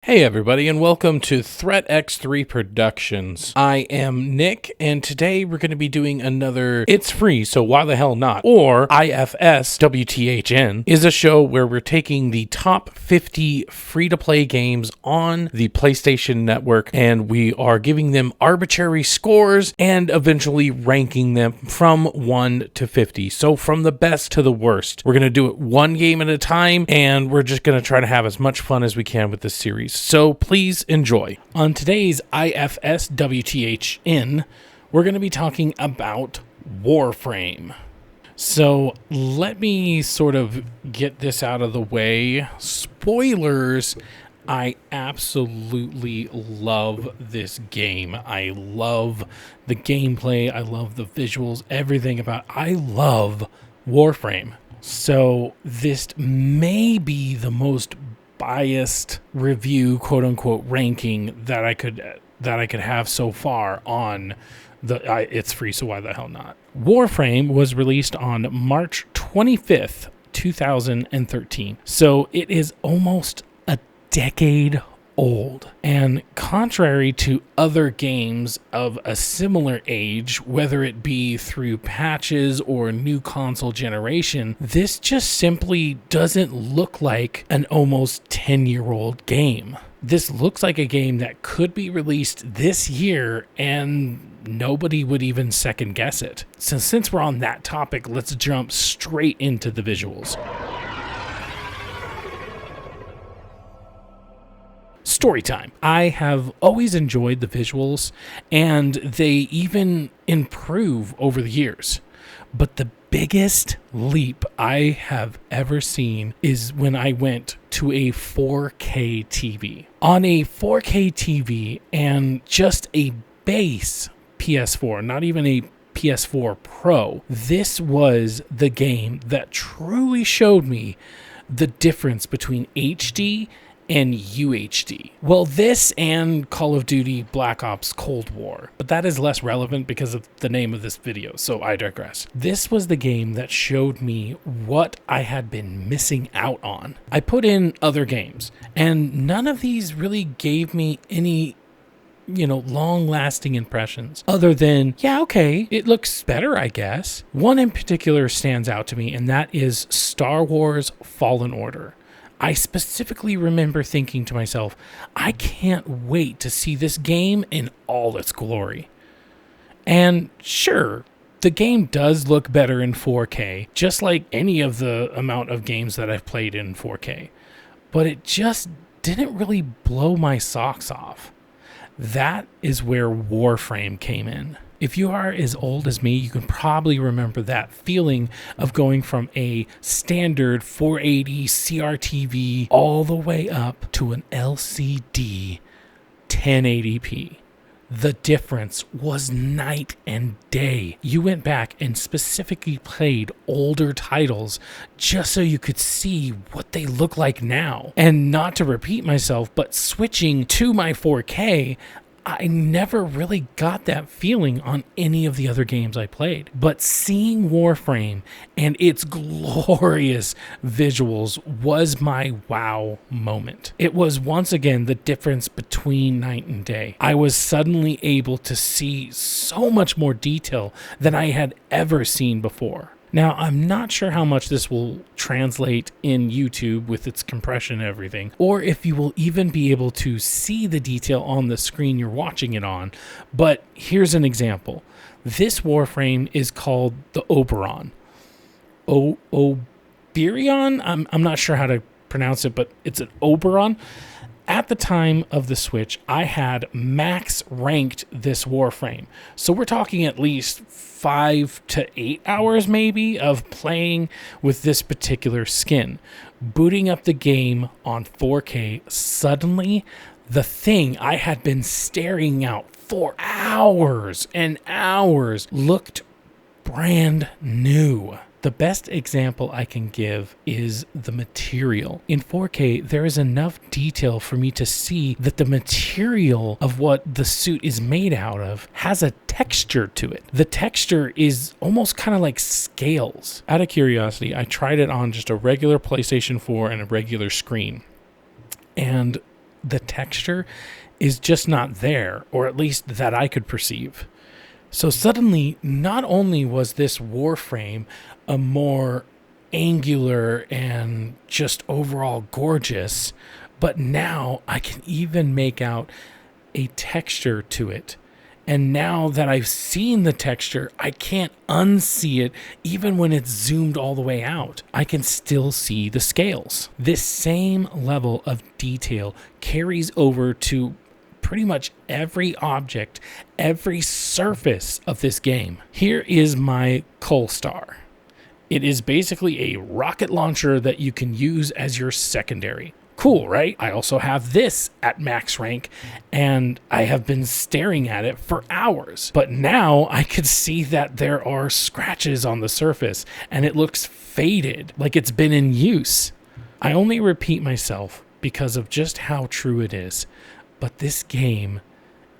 Hey everybody, and welcome to Threat X3 Productions. I am Nick, and today we're going to be doing another It's Free, So Why the Hell Not? Or IFS WTHN is a show where we're taking the top 50 free-to-play games on the PlayStation Network, and we are giving them arbitrary scores and eventually ranking them from 1 to 50. So from the best to the worst. We're going to do it one game at a time, and we're just going to try to have as much fun as we can with this series. So please enjoy. On today's IFS WTHN, we're going to be talking about Warframe. So let me sort of get this out of the way. Spoilers, I absolutely love this game. I love the gameplay. I love the visuals, everything about it. I love Warframe. So this may be the most biased review, quote unquote, ranking that I could have so far on the It's Free, So Why the Hell Not? Warframe was released on March 25th, 2013. So it is almost a decade old. And contrary to other games of a similar age, whether it be through patches or new console generation, this just simply doesn't look like an almost 10-year-old game. This looks like a game that could be released this year and nobody would even second guess it. So since we're on that topic, let's jump straight into the visuals. Story time. I have always enjoyed the visuals, and they even improve over the years. But the biggest leap I have ever seen is when I went to a 4K TV. On a 4K TV and just a base PS4, not even a PS4 Pro, this was the game that truly showed me the difference between HD and UHD. Well, this and Call of Duty Black Ops Cold War, but that is less relevant because of the name of this video, so I digress. This was the game that showed me what I had been missing out on. I put in other games, and none of these really gave me any long-lasting impressions other than, yeah, okay, it looks better, I guess. One in particular stands out to me, and that is Star Wars Fallen Order. I specifically remember thinking to myself, I can't wait to see this game in all its glory. And sure, the game does look better in 4K, just like any of the amount of games that I've played in 4K. But it just didn't really blow my socks off. That is where Warframe came in. If you are as old as me, you can probably remember that feeling of going from a standard 480 CRTV all the way up to an LCD 1080p. The difference was night and day. You went back and specifically played older titles just so you could see what they look like now. And not to repeat myself, but switching to my 4K, I never really got that feeling on any of the other games I played. But seeing Warframe and its glorious visuals was my wow moment. It was once again the difference between night and day. I was suddenly able to see so much more detail than I had ever seen before. Now, I'm not sure how much this will translate in YouTube with its compression and everything, or if you will even be able to see the detail on the screen you're watching it on, but here's an example. This Warframe is called the Oberon. Oberon? I'm not sure how to pronounce it, but it's an Oberon. At the time of the Switch, I had max ranked this Warframe. So we're talking at least 5 to 8 hours maybe of playing with this particular skin. Booting up the game on 4K, suddenly the thing I had been staring out for hours and hours looked brand new. The best example I can give is the material. In 4K, there is enough detail for me to see that the material of what the suit is made out of has a texture to it. The texture is almost kind of like scales. Out of curiosity, I tried it on just a regular PlayStation 4 and a regular screen. And the texture is just not there, or at least that I could perceive. So suddenly, not only was this Warframe a more angular and just overall gorgeous, but now I can even make out a texture to it. And now that I've seen the texture, I can't unsee it even when it's zoomed all the way out. I can still see the scales. This same level of detail carries over to pretty much every object, every surface of this game. Here is my Coal Star. It is basically a rocket launcher that you can use as your secondary. Cool, right? I also have this at max rank, and I have been staring at it for hours. But now I could see that there are scratches on the surface, and it looks faded, like it's been in use. I only repeat myself because of just how true it is. But this game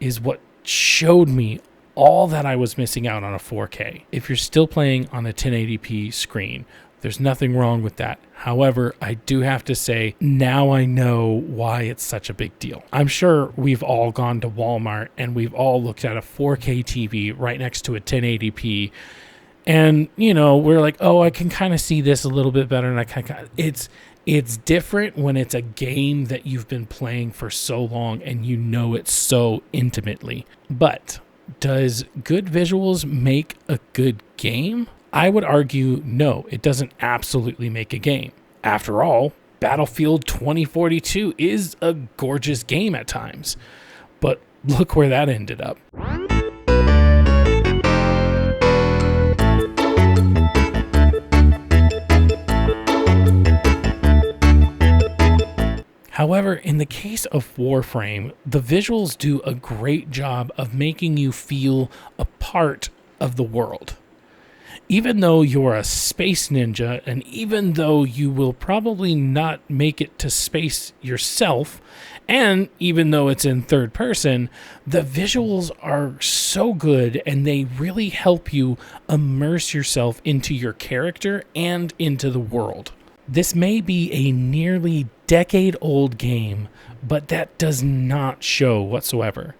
is what showed me all that I was missing out on a 4K. If you're still playing on a 1080p screen, there's nothing wrong with that. However, I do have to say, now I know why it's such a big deal. I'm sure we've all gone to Walmart and we've all looked at a 4K TV right next to a 1080p. And, we're like, oh, I can kind of see this a little bit better. And it's different when it's a game that you've been playing for so long and you know it so intimately. But does good visuals make a good game? I would argue no, it doesn't absolutely make a game. After all, Battlefield 2042 is a gorgeous game at times. But look where that ended up. However, in the case of Warframe, the visuals do a great job of making you feel a part of the world. Even though you're a space ninja, and even though you will probably not make it to space yourself, and even though it's in third person, the visuals are so good and they really help you immerse yourself into your character and into the world. This may be a nearly decade-old game, but that does not show whatsoever.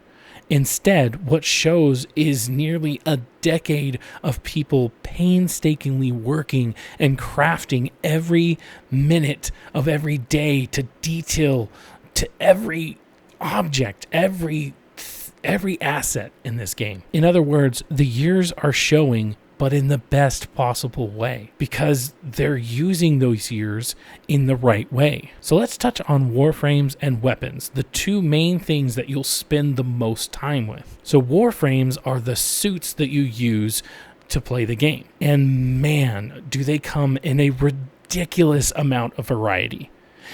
Instead, what shows is nearly a decade of people painstakingly working and crafting every minute of every day to detail to every object, every asset in this game. In other words, the years are showing, but in the best possible way, because they're using those years in the right way. So let's touch on warframes and weapons, the two main things that you'll spend the most time with. So warframes are the suits that you use to play the game. And man, do they come in a ridiculous amount of variety.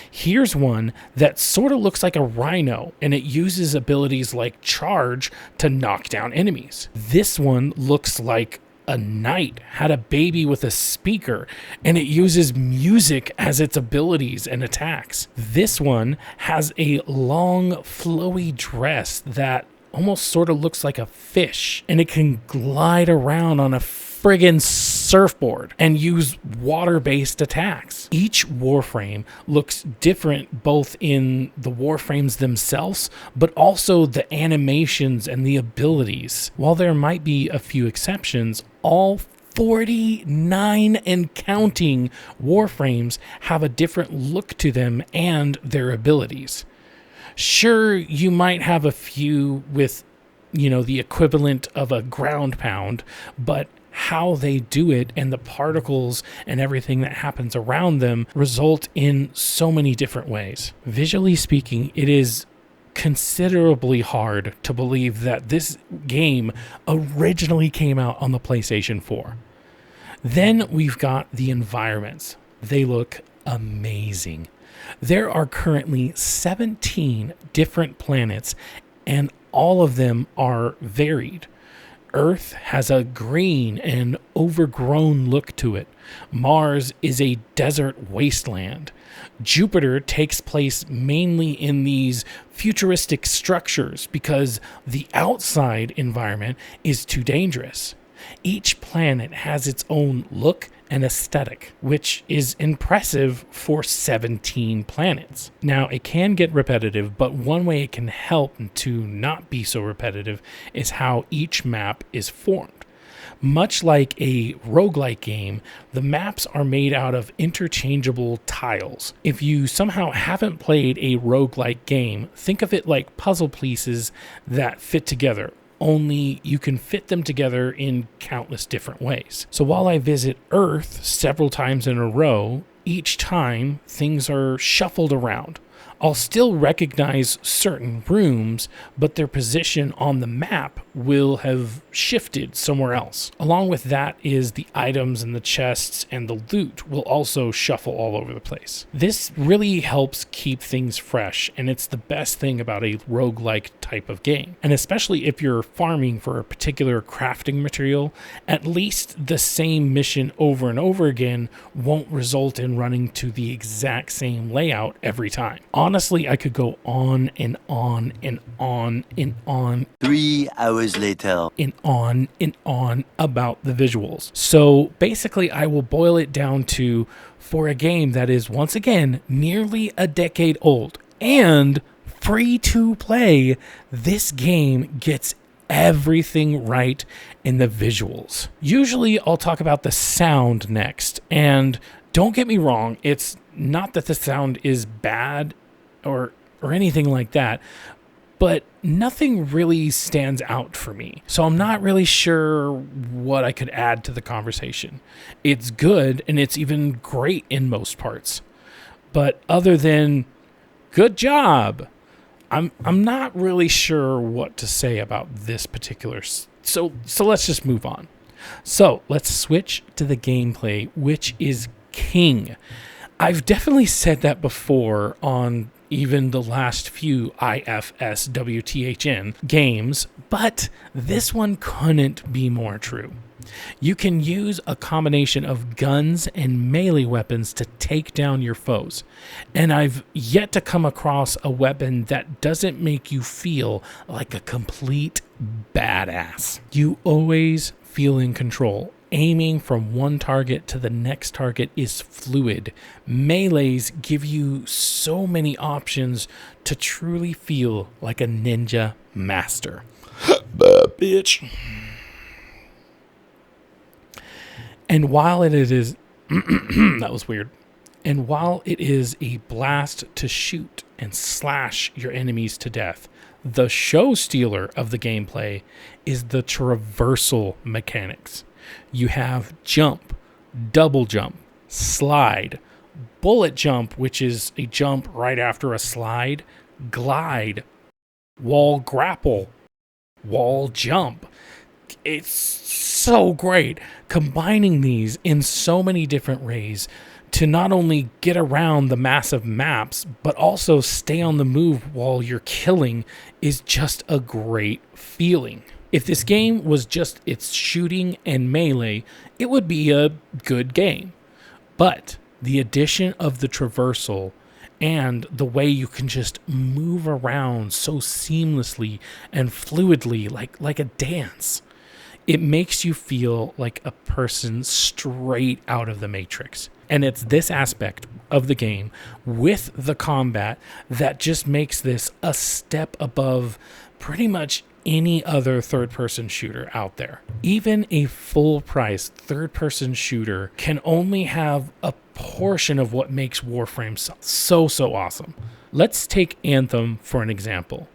Here's one that sort of looks like a rhino, and it uses abilities like charge to knock down enemies. This one looks like a knight had a baby with a speaker, and it uses music as its abilities and attacks. This one has a long, flowy dress that almost sort of looks like a fish, and it can glide around on a friggin' surfboard and use water-based attacks. Each warframe looks different both in the warframes themselves, but also the animations and the abilities. While there might be a few exceptions, all 49 and counting warframes have a different look to them and their abilities. Sure, you might have a few with, the equivalent of a ground pound, but how they do it and the particles and everything that happens around them result in so many different ways. Visually speaking, it is considerably hard to believe that this game originally came out on the PlayStation 4. Then we've got the environments. They look amazing. There are currently 17 different planets, and all of them are varied. Earth has a green and overgrown look to it. Mars is a desert wasteland. Jupiter takes place mainly in these futuristic structures because the outside environment is too dangerous. Each planet has its own look and aesthetic, which is impressive for 17 planets. Now, it can get repetitive, but one way it can help to not be so repetitive is how each map is formed. Much like a roguelike game, the maps are made out of interchangeable tiles. If you somehow haven't played a roguelike game, think of it like puzzle pieces that fit together, only you can fit them together in countless different ways. So while I visit Earth several times in a row, each time things are shuffled around. I'll still recognize certain rooms, but their position on the map will have shifted somewhere else. Along with that is the items and the chests and the loot will also shuffle all over the place. This really helps keep things fresh, and it's the best thing about a roguelike type of game. And especially if you're farming for a particular crafting material, at least the same mission over and over again won't result in running to the exact same layout every time. Honestly, I could go on and on and on and on. 3 hours later. And on about the visuals. So basically, I will boil it down to, for a game that is, once again, nearly a decade old and free to play, this game gets everything right in the visuals. Usually, I'll talk about the sound next. And don't get me wrong, it's not that the sound is bad or anything like that, but nothing really stands out for me. So I'm not really sure what I could add to the conversation. It's good, and it's even great in most parts. But other than good job, I'm not really sure what to say about this particular. So let's just move on. So let's switch to the gameplay, which is king. I've definitely said that before on even the last few IFSWTHN games, but this one couldn't be more true. You can use a combination of guns and melee weapons to take down your foes, and I've yet to come across a weapon that doesn't make you feel like a complete badass. You always feel in control. Aiming from one target to the next target is fluid. Melees give you so many options to truly feel like a ninja master. Bitch. And while it is that was weird. And while it is a blast to shoot and slash your enemies to death, the show stealer of the gameplay is the traversal mechanics. You have jump, double jump, slide, bullet jump, which is a jump right after a slide, glide, wall grapple, wall jump. It's so great combining these in so many different ways to not only get around the massive maps, but also stay on the move while you're killing is just a great feeling. If this game was just its shooting and melee, it would be a good game. But the addition of the traversal and the way you can just move around so seamlessly and fluidly like a dance, it makes you feel like a person straight out of the Matrix. And it's this aspect of the game with the combat that just makes this a step above pretty much any other third-person shooter out there. Even a full-price third-person shooter can only have a portion of what makes Warframe so awesome. Let's take Anthem for an example.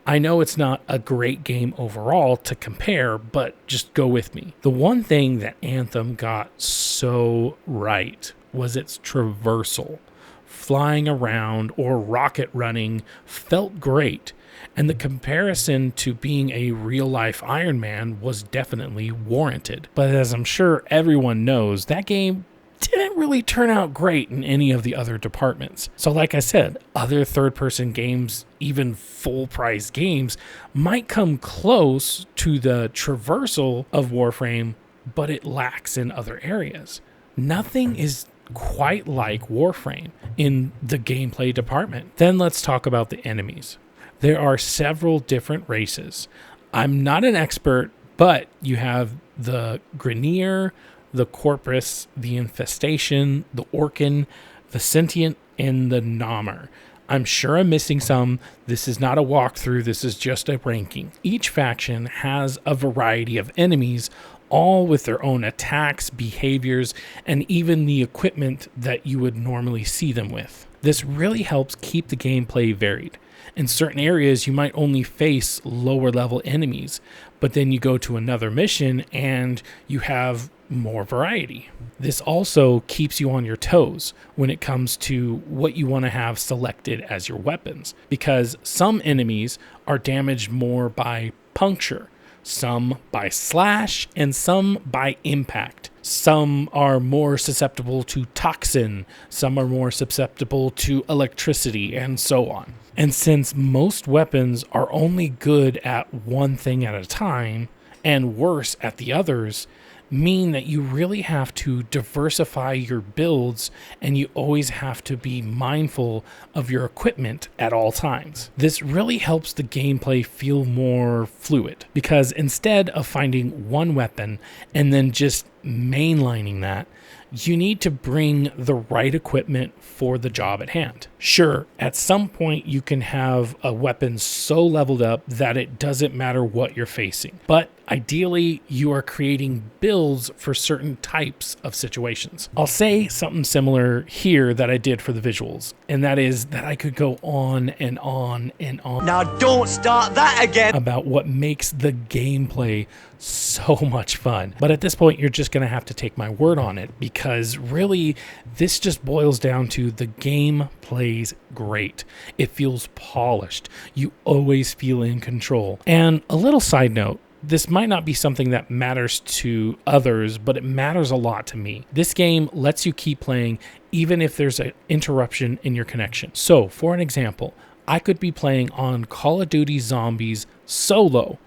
I know it's not a great game overall to compare, but just go with me. The one thing that Anthem got so right was its traversal. Flying around or rocket running felt great, and the comparison to being a real-life Iron Man was definitely warranted. But as I'm sure everyone knows, that game didn't really turn out great in any of the other departments. So like I said, other third-person games, even full-price games, might come close to the traversal of Warframe, but it lacks in other areas. Nothing is quite like Warframe in the gameplay department. Then let's talk about the enemies. There are several different races. I'm not an expert, but you have the Grineer, the Corpus, the Infestation, the Orkin, the Sentient, and the Nommer. I'm sure I'm missing some. This is not a walkthrough, this is just a ranking. Each faction has a variety of enemies, all with their own attacks, behaviors, and even the equipment that you would normally see them with. This really helps keep the gameplay varied. In certain areas, you might only face lower level enemies, but then you go to another mission and you have more variety. This also keeps you on your toes when it comes to what you want to have selected as your weapons, because some enemies are damaged more by puncture, some by slash, and some by impact. Some are more susceptible to toxin, some are more susceptible to electricity, and so on. And since most weapons are only good at one thing at a time, and worse at the others, mean that you really have to diversify your builds, and you always have to be mindful of your equipment at all times. This really helps the gameplay feel more fluid, because instead of finding one weapon and then just mainlining that, you need to bring the right equipment for the job at hand. Sure, at some point you can have a weapon so leveled up that it doesn't matter what you're facing, but ideally you are creating builds for certain types of situations. I'll say something similar here that I did for the visuals, and that is that I could go on and on and on. Now don't start that again! About what makes the gameplay so much fun. But at this point, you're just going to have to take my word on it, because really, this just boils down to the game plays great. It feels polished. You always feel in control. And a little side note, this might not be something that matters to others, but it matters a lot to me. This game lets you keep playing even if there's an interruption in your connection. So, for an example, I could be playing on Call of Duty Zombies solo.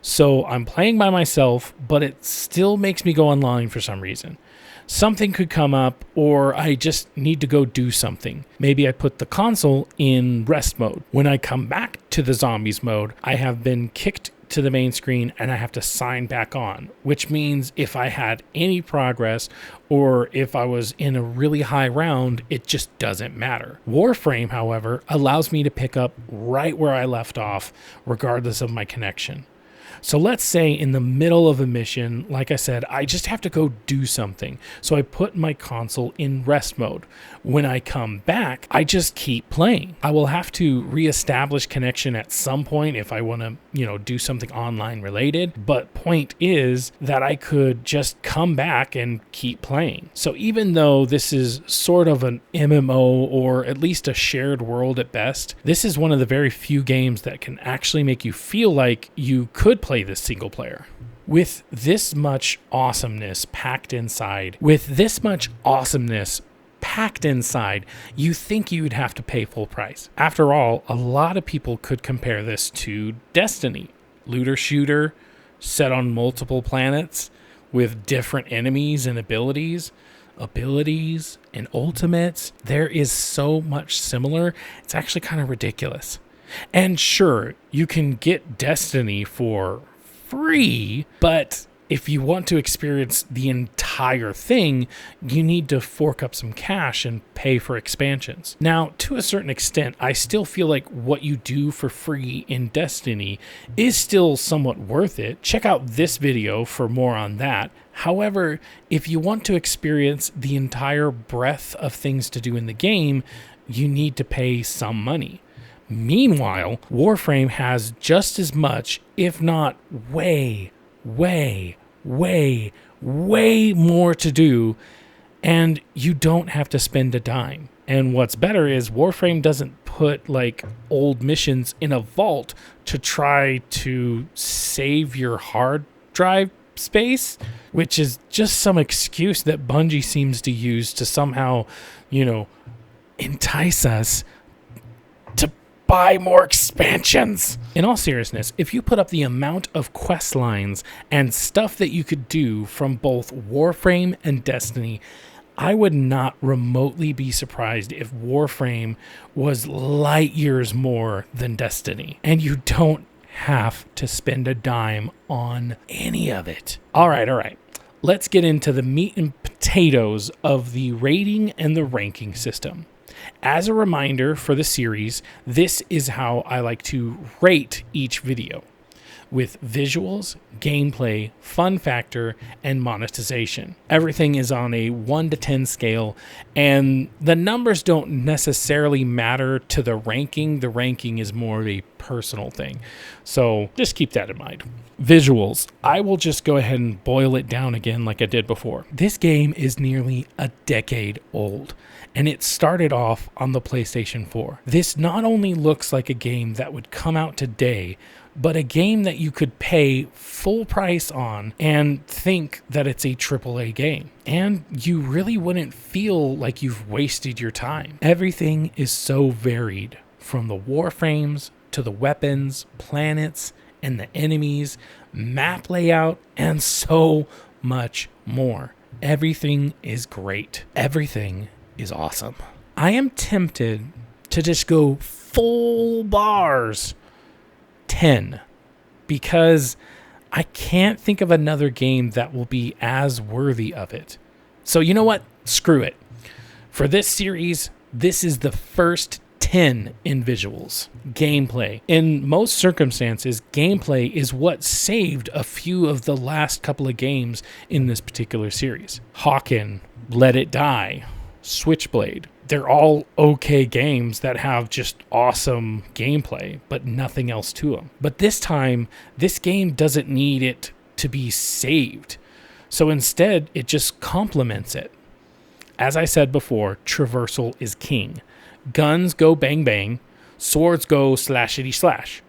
So I'm playing by myself, but it still makes me go online for some reason. Something could come up, or I just need to go do something. Maybe I put the console in rest mode. When I come back to the zombies mode, I have been kicked to the main screen and I have to sign back on, which means if I had any progress or if I was in a really high round, it just doesn't matter. Warframe, however, allows me to pick up right where I left off, regardless of my connection. So let's say in the middle of a mission, like I said, I just have to go do something. So I put my console in rest mode. When I come back, I just keep playing. I will have to reestablish connection at some point if I want to, do something online related. But point is that I could just come back and keep playing. So even though this is sort of an MMO or at least a shared world at best, this is one of the very few games that can actually make you feel like you could play this single player. With this much awesomeness packed inside, you think you'd have to pay full price. After all, a lot of people could compare this to Destiny. Looter shooter, set on multiple planets, with different enemies and abilities and ultimates. There is so much similar, it's actually kind of ridiculous. And sure, you can get Destiny for free, but if you want to experience the entire thing, you need to fork up some cash and pay for expansions. Now, to a certain extent, I still feel like what you do for free in Destiny is still somewhat worth it. Check out this video for more on that. However, if you want to experience the entire breadth of things to do in the game, you need to pay some money. Meanwhile, Warframe has just as much, if not way more to do, and you don't have to spend a dime. And what's better is Warframe doesn't put like old missions in a vault to try to save your hard drive space, which is just some excuse that Bungie seems to use to somehow, entice us to buy more expansions. In all seriousness, if you put up the amount of quest lines and stuff that you could do from both Warframe and Destiny, I would not remotely be surprised if Warframe was light years more than Destiny. And you don't have to spend a dime on any of it. All right. let's get into the meat and potatoes of the rating and the ranking system. As a reminder for the series, this is how I like to rate each video, with visuals, gameplay, fun factor, and monetization. Everything is on a 1 to 10 scale, and the numbers don't necessarily matter to the ranking. The ranking is more of a personal thing. So just keep that in mind. Visuals. I will just go ahead and boil it down again like I did before. This game is nearly a decade old, and it started off on the PlayStation 4. This not only looks like a game that would come out today, but a game that you could pay full price on and think that it's a AAA game. And you really wouldn't feel like you've wasted your time. Everything is so varied, from the warframes to the weapons, planets, and the enemies, map layout, and so much more. Everything is great. Everything is awesome. I am tempted to just go full bars 10, because I can't think of another game that will be as worthy of it. So you know what? Screw it. For this series, this is the first 10 in visuals. Gameplay. In most circumstances, gameplay is what saved a few of the last couple of games in this particular series. Hawken, Let It Die, Switchblade. They're all okay games that have just awesome gameplay, but nothing else to them. But this time, this game doesn't need it to be saved. So instead, it just complements it. As I said before, traversal is king. Guns go bang bang, swords go slashity slash.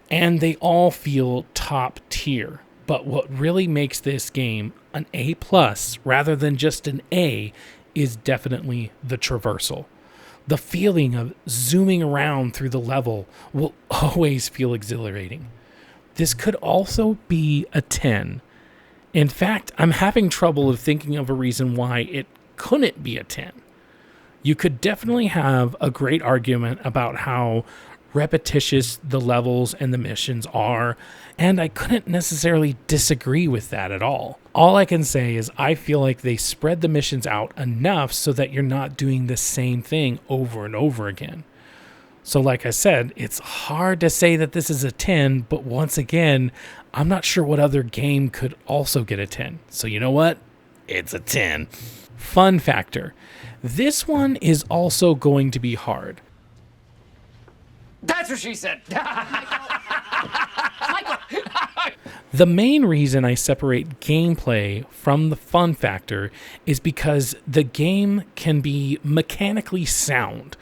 And they all feel top tier. But what really makes this game an A+ rather than just an A is definitely the traversal. The feeling of zooming around through the level will always feel exhilarating. This could also be a 10. In fact, I'm having trouble thinking of a reason why it couldn't be a 10. You could definitely have a great argument about how repetitious the levels and the missions are, and I couldn't necessarily disagree with that at all. All I can say is I feel like they spread the missions out enough so that you're not doing the same thing over and over again. So like I said, it's hard to say that this is a 10, but once again, I'm not sure what other game could also get a 10. So you know what? It's a 10. Fun factor. This one is also going to be hard. That's what she said. The main reason I separate gameplay from the fun factor is because the game can be mechanically sound,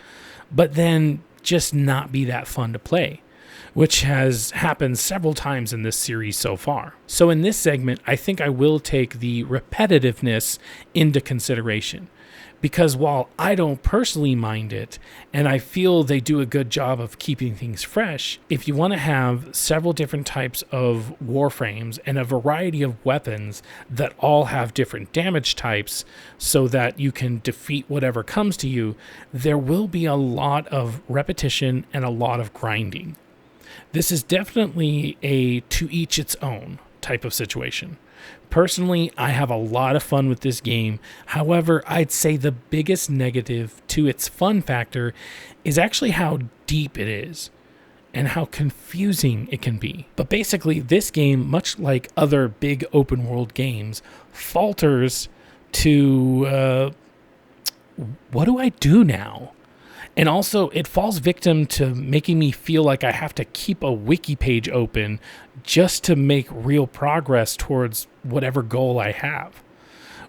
but then just not be that fun to play, which has happened several times in this series so far. So in this segment, I think I will take the repetitiveness into consideration. Because while I don't personally mind it, and I feel they do a good job of keeping things fresh, if you want to have several different types of warframes and a variety of weapons that all have different damage types so that you can defeat whatever comes to you, there will be a lot of repetition and a lot of grinding. This is definitely a to each its own type of situation. Personally, I have a lot of fun with this game. However, I'd say the biggest negative to its fun factor is actually how deep it is and how confusing it can be. But basically, this game, much like other big open world games, falters to what do I do now? And also, it falls victim to making me feel like I have to keep a wiki page open just to make real progress towards whatever goal I have.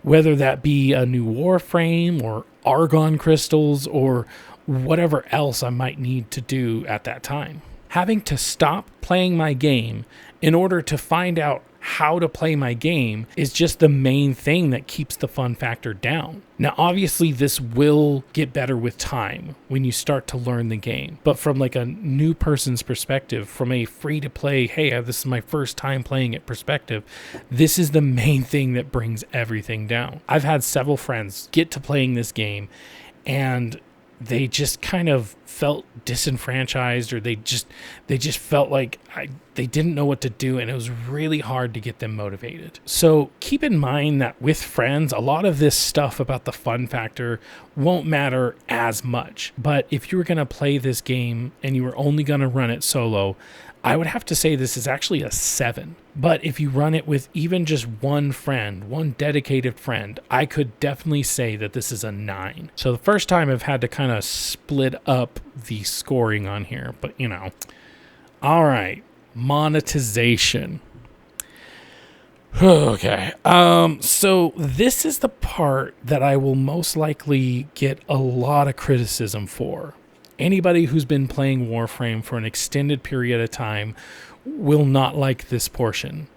Whether that be a new Warframe or Argon crystals or whatever else I might need to do at that time. Having to stop playing my game in order to find out how to play my game is just the main thing that keeps the fun factor down. Now, obviously, this will get better with time when you start to learn the game. But from like a new person's perspective, from a free-to-play, hey, this is my first time playing it perspective, this is the main thing that brings everything down. I've had several friends get to playing this game, and they just kind of felt disenfranchised, or they just felt like they didn't know what to do, and it was really hard to get them motivated. So keep in mind that with friends, a lot of this stuff about the fun factor won't matter as much. But if you were going to play this game and you were only going to run it solo, I would have to say this is actually a 7. But if you run it with even just one friend, one dedicated friend, I could definitely say that this is a 9. So the first time I've had to kind of split up the scoring on here, but you know. All right, monetization. Okay, so this is the part that I will most likely get a lot of criticism for. Anybody who's been playing Warframe for an extended period of time will not like this portion.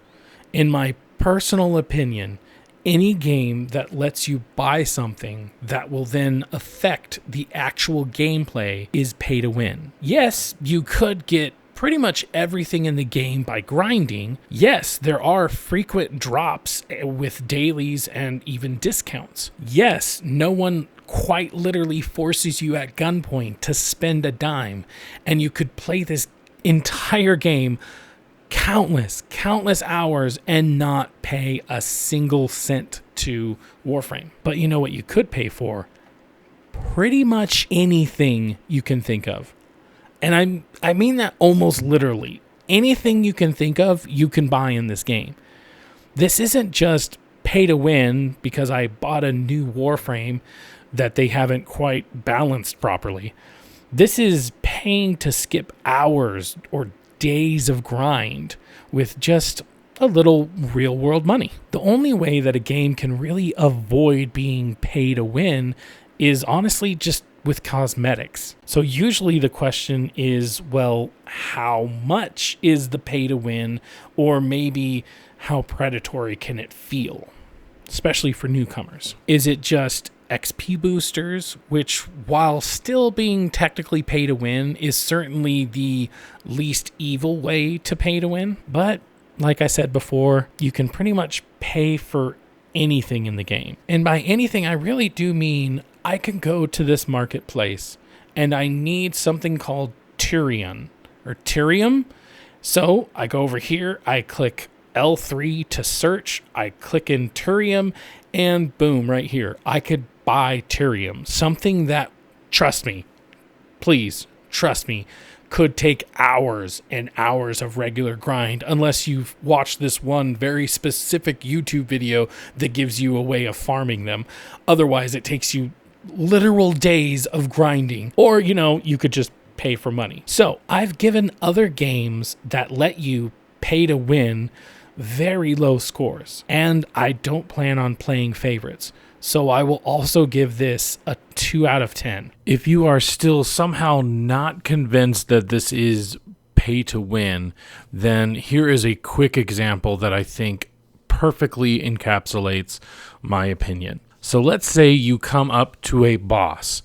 In my personal opinion, any game that lets you buy something that will then affect the actual gameplay is pay to win. Yes, you could get pretty much everything in the game by grinding. Yes, there are frequent drops with dailies and even discounts. Yes, no one quite literally forces you at gunpoint to spend a dime, and you could play this entire game countless hours and not pay a single cent to Warframe. But you know what you could pay for? Pretty much anything you can think of. And I mean that almost literally. Anything you can think of, you can buy in this game. This isn't just pay to win because I bought a new Warframe that they haven't quite balanced properly. This is paying to skip hours or days of grind with just a little real world money. The only way that a game can really avoid being pay to win is honestly just with cosmetics. So usually the question is, well, how much is the pay to win, or maybe how predatory can it feel, especially for newcomers? Is it just XP boosters, which, while still being technically pay to win, is certainly the least evil way to pay to win? But like I said before, you can pretty much pay for anything in the game. And by anything, I really do mean I can go to this marketplace and I need something called Tyrion or Tyrium. So I go over here, I click L3 to search, I click in Tyrium, and boom, right here, I could buy Tyrium. Something that, trust me, please, trust me, could take hours and hours of regular grind unless you've watched this one very specific YouTube video that gives you a way of farming them. Otherwise, it takes you literal days of grinding. Or, you know, you could just pay for money. So I've given other games that let you pay to win very low scores, and I don't plan on playing favorites. So I will also give this a 2 out of 10. If you are still somehow not convinced that this is pay to win, then here is a quick example that I think perfectly encapsulates my opinion. So let's say you come up to a boss.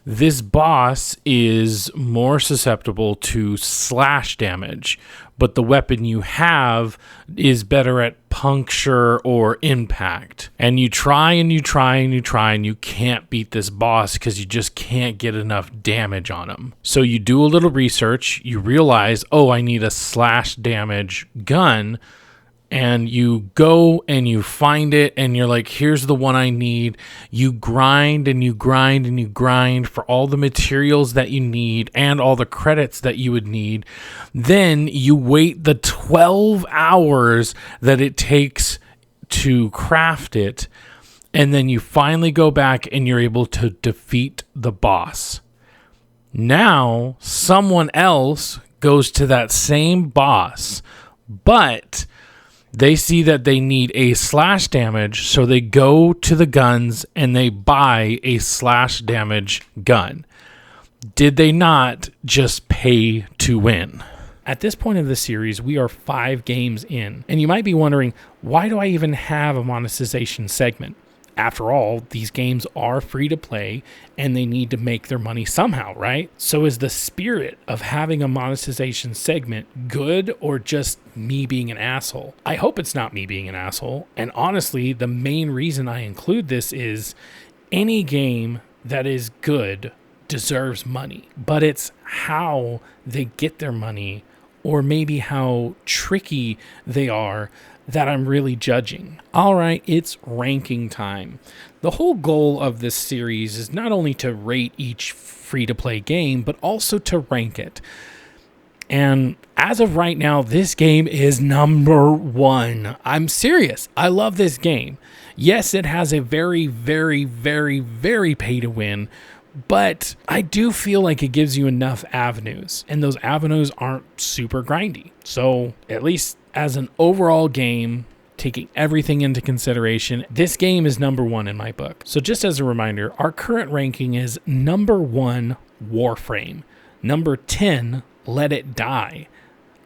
This boss is more susceptible to slash damage, but the weapon you have is better at puncture or impact. And you try and you try and you try and you can't beat this boss because you just can't get enough damage on him. So you do a little research, you realize, oh, I need a slash damage gun. And you go and you find it and you're like, here's the one I need. You grind and you grind and you grind for all the materials that you need and all the credits that you would need. Then you wait the 12 hours that it takes to craft it. And then you finally go back and you're able to defeat the boss. Now, someone else goes to that same boss, but they see that they need a slash damage, so they go to the guns and they buy a slash damage gun. Did they not just pay to win? At this point of the series, we are 5 games in, and you might be wondering, why do I even have a monetization segment? After all, these games are free to play and they need to make their money somehow, right? So is the spirit of having a monetization segment good, or just me being an asshole? I hope it's not me being an asshole. And honestly, the main reason I include this is any game that is good deserves money, but it's how they get their money, or maybe how tricky they are, that I'm really judging. All right, it's ranking time. The whole goal of this series is not only to rate each free-to-play game, but also to rank it. And as of right now, this game is number 1. I'm serious. I love this game. Yes, it has a very, very, very, very pay-to-win, but I do feel like it gives you enough avenues, and those avenues aren't super grindy. So at least as an overall game, taking everything into consideration, this game is number 1 in my book. So just as a reminder, our current ranking is number 1, Warframe. Number 10, Let It Die.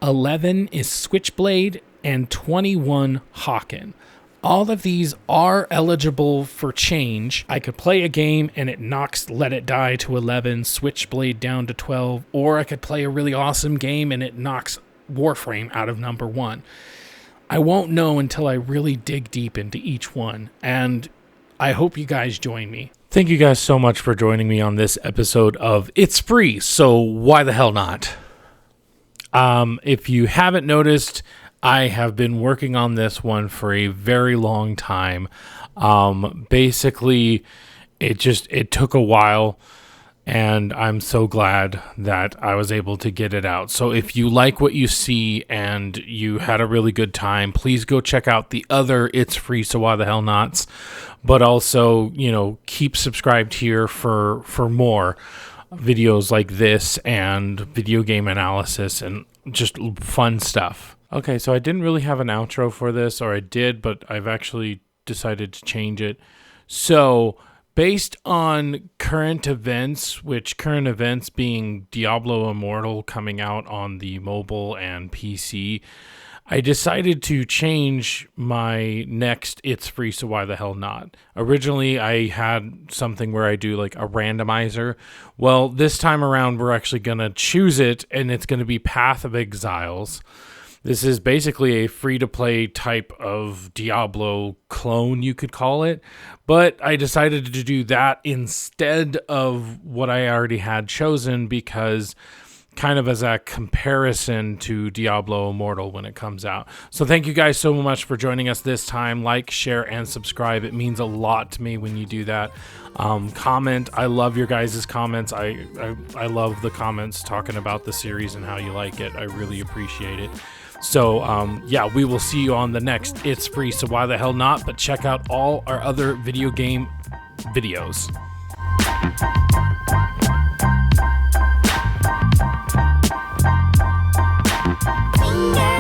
11 is Switchblade, and 21, Hawken. All of these are eligible for change. I could play a game and it knocks Let It Die to 11, Switchblade down to 12, or I could play a really awesome game and it knocks Warframe out of number 1. I won't know until I really dig deep into each one, and I hope you guys join me. Thank you guys so much for joining me on this episode of It's Free, so why the hell not? If you haven't noticed, I have been working on this one for a very long time. Basically, it took a while, and I'm so glad that I was able to get it out. So if you like what you see and you had a really good time, please go check out the other It's Free, so why the hell nots. But also, keep subscribed here for more videos like this and video game analysis and just fun stuff. Okay, so I didn't really have an outro for this, or I did, but I've actually decided to change it. So, based on current events, which current events being Diablo Immortal coming out on the mobile and PC, I decided to change my next It's Free, so why the hell not? Originally, I had something where I do like a randomizer. Well, this time around, we're actually going to choose it, and it's going to be Path of Exiles. This is basically a free-to-play type of Diablo clone, you could call it. But I decided to do that instead of what I already had chosen, because kind of as a comparison to Diablo Immortal when it comes out. So thank you guys so much for joining us this time. Like, share, and subscribe. It means a lot to me when you do that. Comment. I love your guys' comments. I love the comments talking about the series and how you like it. I really appreciate it. So, we will see you on the next It's Free, so why the hell not? But check out all our other video game videos. Finger